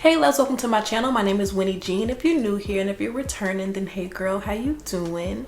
Hey loves, welcome to my channel. My name is Winnie Jean. If you're new here and if you're returning, then hey girl, how you doing?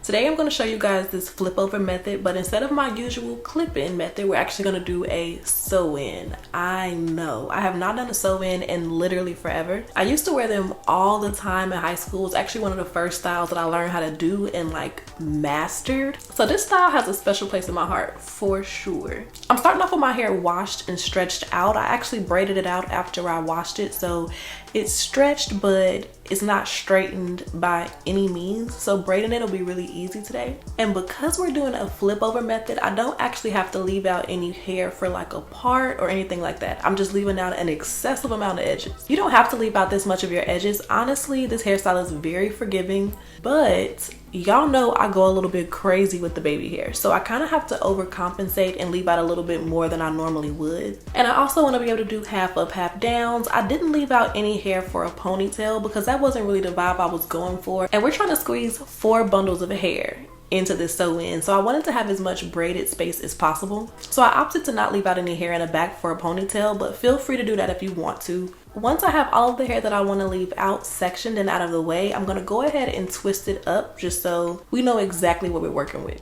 Today I'm going to show you guys this flip over method, but instead of my usual clip in method, we're actually going to do a sew in. I know I have not done a sew in literally forever. I used to wear them all the time in high school. It's actually one of the first styles that I learned how to do and like mastered. So this style has a special place in my heart for sure. I'm starting off with my hair washed and stretched out. I actually braided it out after I washed it, so it's stretched but it's not straightened by any means, so braiding it will be really easy today. And because we're doing a flip over method, I don't actually have to leave out any hair for like a part or anything like that. I'm just leaving out an excessive amount of edges. You don't have to leave out this much of your edges. Honestly, this hairstyle is very forgiving, but y'all know I go a little bit crazy with the baby hair, so I kind of have to overcompensate and leave out a little bit more than I normally would. And I also want to be able to do half up, half downs. I didn't leave out any hair for a ponytail because that wasn't really the vibe I was going for, and we're trying to squeeze 4 bundles of hair into this sew in, so I wanted to have as much braided space as possible. So I opted to not leave out any hair in the back for a ponytail, but feel free to do that if you want to. Once I have all of the hair that I want to leave out sectioned and out of the way, I'm going to go ahead and twist it up just so we know exactly what we're working with.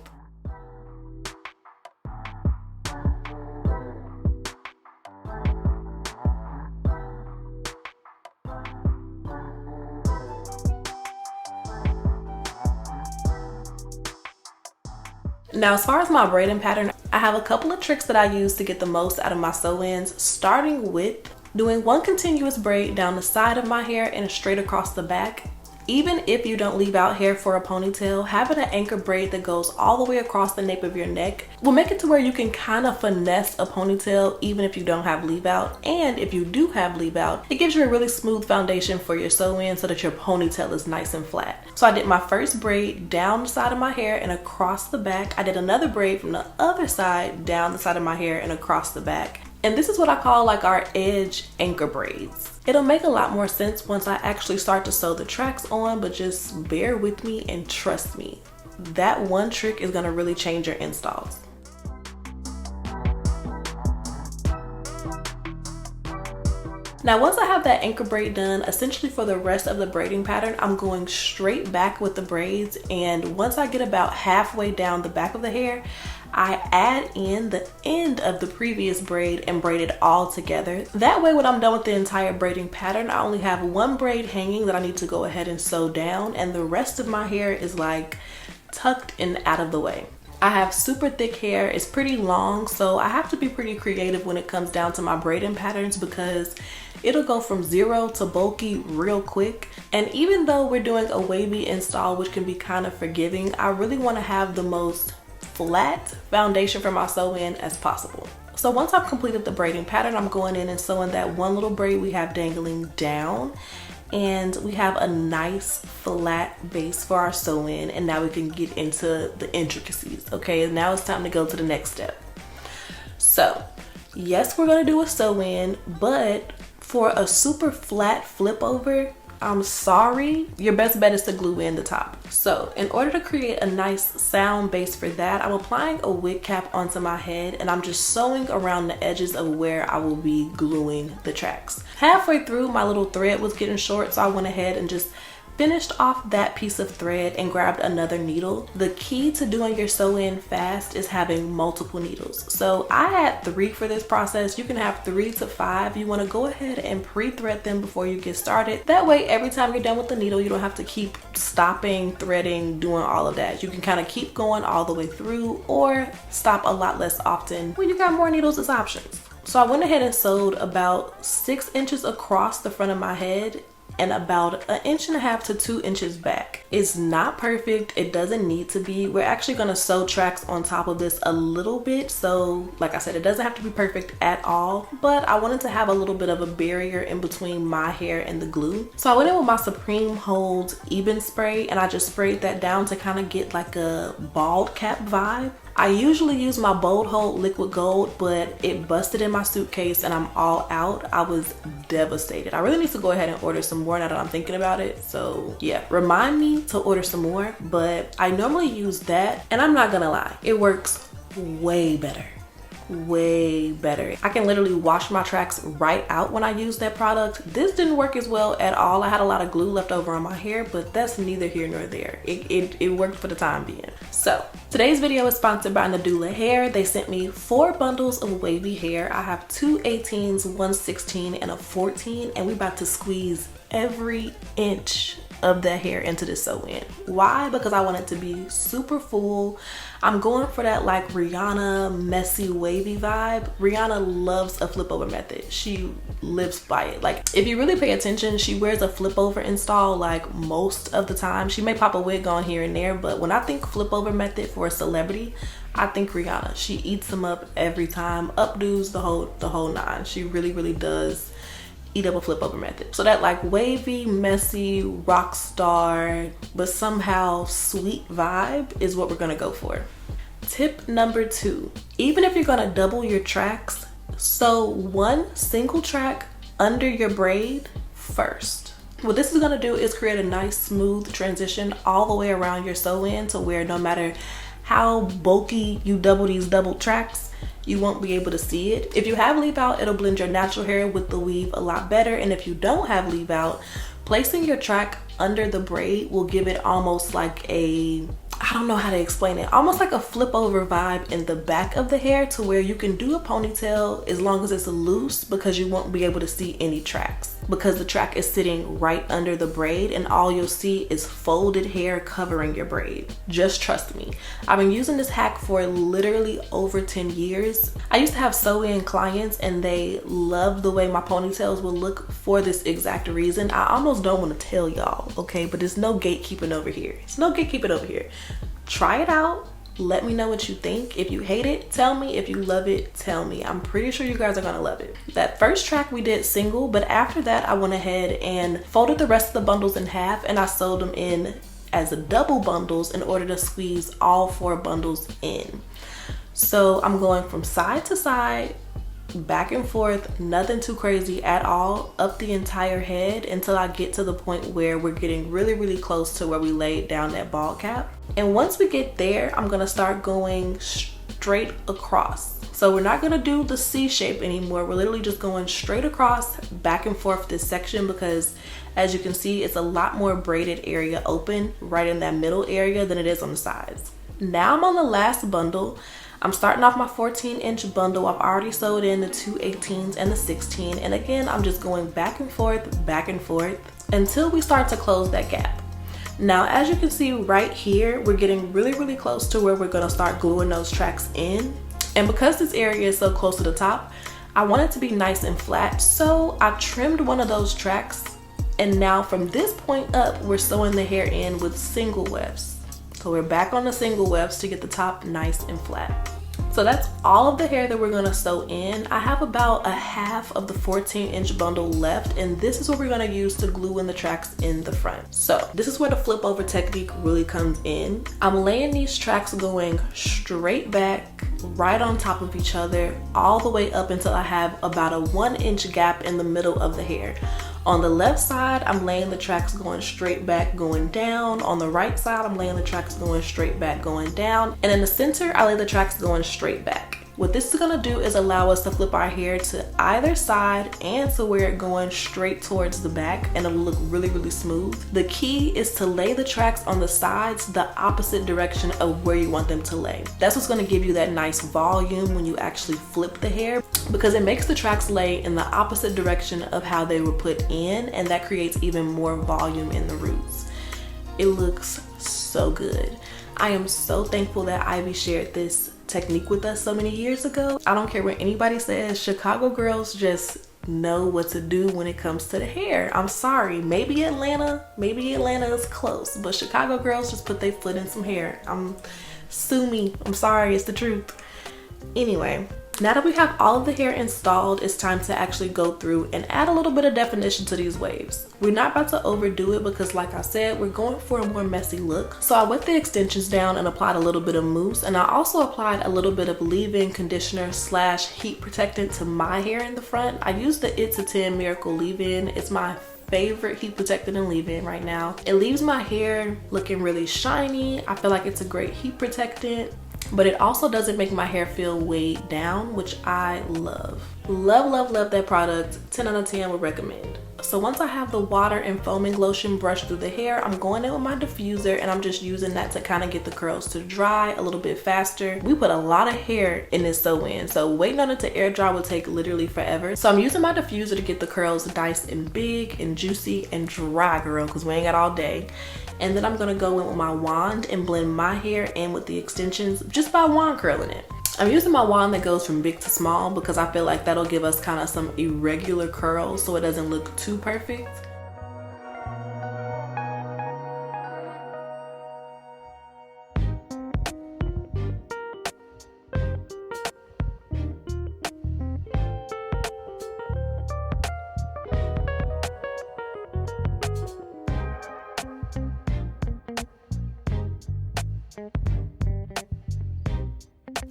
Now, as far as my braiding pattern, I have a couple of tricks that I use to get the most out of my sew-ins, starting with doing one continuous braid down the side of my hair and straight across the back. Even if you don't leave out hair for a ponytail, having an anchor braid that goes all the way across the nape of your neck will make it to where you can kind of finesse a ponytail even if you don't have leave out. And if you do have leave out, it gives you a really smooth foundation for your sew-in so that your ponytail is nice and flat. So I did my first braid down the side of my hair and across the back. I did another braid from the other side down the side of my hair and across the back. And this is what I call like our edge anchor braids. It'll make a lot more sense once I actually start to sew the tracks on, but just bear with me and trust me. That one trick is gonna really change your installs. Now, once I have that anchor braid done, essentially for the rest of the braiding pattern, I'm going straight back with the braids. And once I get about halfway down the back of the hair, I add in the end of the previous braid and braid it all together. That way, when I'm done with the entire braiding pattern, I only have one braid hanging that I need to go ahead and sew down, and the rest of my hair is like tucked and out of the way. I have super thick hair, it's pretty long, so I have to be pretty creative when it comes down to my braiding patterns because it'll go from 0 to bulky real quick. And even though we're doing a wavy install, which can be kind of forgiving, I really want to have the most flat foundation for my sew-in as possible. So once I've completed the braiding pattern, I'm going in and sewing that one little braid we have dangling down, and we have a nice flat base for our sew-in. And now we can get into the intricacies. Okay, now it's time to go to the next step. So yes, we're gonna do a sew-in, but for a super flat flip over, I'm sorry, your best bet is to glue in the top. So in order to create a nice sound base for that, I'm applying a wig cap onto my head and I'm just sewing around the edges of where I will be gluing the tracks. Halfway through, my little thread was getting short, so I went ahead and just finished off that piece of thread and grabbed another needle. The key to doing your sew-in fast is having multiple needles. So I had 3 for this process. You can have 3 to 5. You want to go ahead and pre-thread them before you get started. That way, every time you're done with the needle, you don't have to keep stopping, threading, doing all of that. You can kind of keep going all the way through or stop a lot less often. When you got more needles, it's options. So I went ahead and sewed about 6 inches across the front of my head and about 1.5 inches to 2 inches back. It's not perfect, it doesn't need to be. We're actually gonna sew tracks on top of this a little bit, so like I said, it doesn't have to be perfect at all, but I wanted to have a little bit of a barrier in between my hair and the glue. So I went in with my Supreme Hold Even Spray and I just sprayed that down to kind of get like a bald cap vibe. I usually use my Bold Hold Liquid Gold, but it busted in my suitcase and I'm all out. I was devastated. I really need to go ahead and order some more now that I'm thinking about it. So yeah, remind me to order some more, but I normally use that and I'm not gonna lie, it works way better way better. I can literally wash my tracks right out when I use that product. This didn't work as well at all. I had a lot of glue left over on my hair, but that's neither here nor there. It worked for the time being. So today's video is sponsored by Nadula Hair. They sent me 4 bundles of wavy hair. I have 2 18s, 1 16, and a 14, and we about to squeeze every inch of that hair into this sew-in. Why? Because I want it to be super full. I'm going for that like Rihanna messy wavy vibe. Rihanna loves a flip over method. She lives by it. Like if you really pay attention, she wears a flip over install like most of the time. She may pop a wig on here and there, but when I think flip over method for a celebrity, I think Rihanna. She eats them up every time, updos the whole nine. She really does eat up a flip over method. So that like wavy, messy, rock star, but somehow sweet vibe is what we're gonna go for. Tip number 2, even if you're gonna double your tracks, sew 1 single track under your braid first. What this is gonna do is create a nice smooth transition all the way around your sew-in to where no matter how bulky you double these double tracks, you won't be able to see it. If you have leave out, it'll blend your natural hair with the weave a lot better. And if you don't have leave out, placing your track under the braid will give it almost like a, I don't know how to explain it, almost like a flip over vibe in the back of the hair to where you can do a ponytail as long as it's loose, because you won't be able to see any tracks because the track is sitting right under the braid and all you'll see is folded hair covering your braid. Just trust me. I've been using this hack for literally over 10 years. I used to have sew-in clients and they loved the way my ponytails would look for this exact reason. I almost don't want to tell y'all, okay? But there's no gatekeeping over here. It's no gatekeeping over here. Try it out. Let me know what you think. If you hate it, tell me. If you love it, tell me. I'm pretty sure you guys are gonna love it. That first track we did single, but after that I went ahead and folded the rest of the bundles in half and I sewed them in as a double bundles in order to squeeze all 4 bundles in. So I'm going from side to side, back and forth, nothing too crazy at all, up the entire head until I get to the point where we're getting really close to where we laid down that bald cap. And once we get there, I'm gonna start going straight across. So we're not gonna do the C shape anymore. We're literally just going straight across, back and forth this section, because as you can see, it's a lot more braided area open right in that middle area than it is on the sides. Now I'm on the last bundle. I'm starting off my 14-inch bundle. I've already sewed in the 2 18s and the 16. And again, I'm just going back and forth until we start to close that gap. Now, as you can see right here, we're getting really close to where we're gonna start gluing those tracks in. And because this area is so close to the top, I want it to be nice and flat. So I trimmed one of those tracks. And now from this point up, we're sewing the hair in with single wefts. So we're back on the single wefts to get the top nice and flat. So that's all of the hair that we're gonna sew in. I have about a half of the 14-inch bundle left, and this is what we're gonna use to glue in the tracks in the front. So this is where the flip over technique really comes in. I'm laying these tracks going straight back, right on top of each other, all the way up until I have about a 1-inch gap in the middle of the hair. On the left side, I'm laying the tracks going straight back, going down. On the right side, I'm laying the tracks going straight back, going down. And in the center, I lay the tracks going straight back. What this is gonna do is allow us to flip our hair to either side and to where it's going straight towards the back, and it'll look really smooth. The key is to lay the tracks on the sides the opposite direction of where you want them to lay. That's what's gonna give you that nice volume when you actually flip the hair, because it makes the tracks lay in the opposite direction of how they were put in, and that creates even more volume in the roots. It looks so good. I am so thankful that Ivy shared this technique with us so many years ago. I don't care what anybody says, Chicago girls just know what to do when it comes to the hair. I'm sorry, maybe Atlanta is close, but Chicago girls just put their foot in some hair. Sue me, I'm sorry, it's the truth. Anyway, now that we have all of the hair installed, it's time to actually go through and add a little bit of definition to these waves. We're not about to overdo it because, like I said, we're going for a more messy look. So I wet the extensions down and applied a little bit of mousse, and I also applied a little bit of leave-in conditioner / heat protectant to my hair in the front. I used the It's a 10 Miracle leave-in. It's my favorite heat protectant and leave-in right now. It leaves my hair looking really shiny. I feel like it's a great heat protectant. but it also doesn't make my hair feel weighed down, which I love. Love that product. 10 out of 10 would recommend. So once I have the water and foaming lotion brushed through the hair, I'm going in with my diffuser and I'm just using that to kind of get the curls to dry a little bit faster. We put a lot of hair in this sew-in, so waiting on it to air dry will take literally forever. So I'm using my diffuser to get the curls nice and big and juicy and dry, girl, because we ain't got all day. And then I'm gonna go in with my wand and blend my hair in with the extensions just by wand curling it. I'm using my wand that goes from big to small because I feel like that'll give us kind of some irregular curls so it doesn't look too perfect.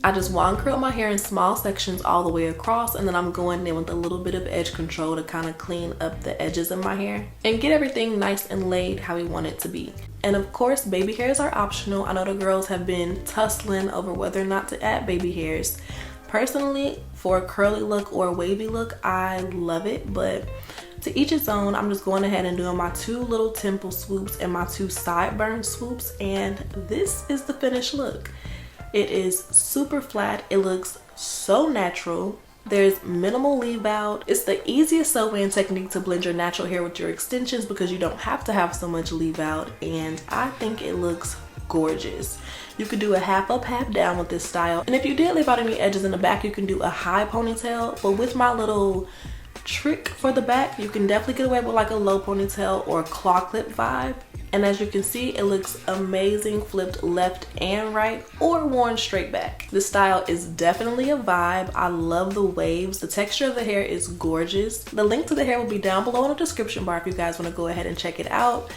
I just wand curl my hair in small sections all the way across, and then I'm going in with a little bit of edge control to kind of clean up the edges of my hair and get everything nice and laid how we want it to be. And of course, baby hairs are optional. I know the girls have been tussling over whether or not to add baby hairs. Personally, for a curly look or a wavy look, I love it, but to each its own. I'm just going ahead and doing my 2 little temple swoops and my 2 sideburn swoops, and this is the finished look. It is super flat. It looks so natural. There's minimal leave out. It's the easiest sew-in technique to blend your natural hair with your extensions because you don't have to have so much leave out, and I think it looks gorgeous. You could do a half up, half down with this style, and if you did leave out any edges in the back, you can do a high ponytail, but with my little trick for the back, you can definitely get away with like a low ponytail or a claw clip vibe. And as you can see, it looks amazing flipped left and right or worn straight back. This style is definitely a vibe. I love the waves. The texture of the hair is gorgeous. The link to the hair will be down below in the description bar if you guys want to go ahead and check it out,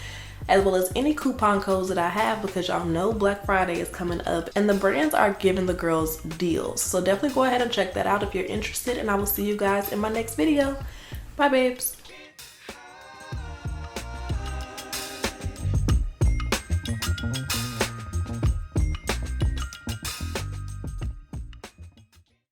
as well as any coupon codes that I have, because y'all know Black Friday is coming up and the brands are giving the girls deals. So definitely go ahead and check that out if you're interested, and I will see you guys in my next video. Bye, babes.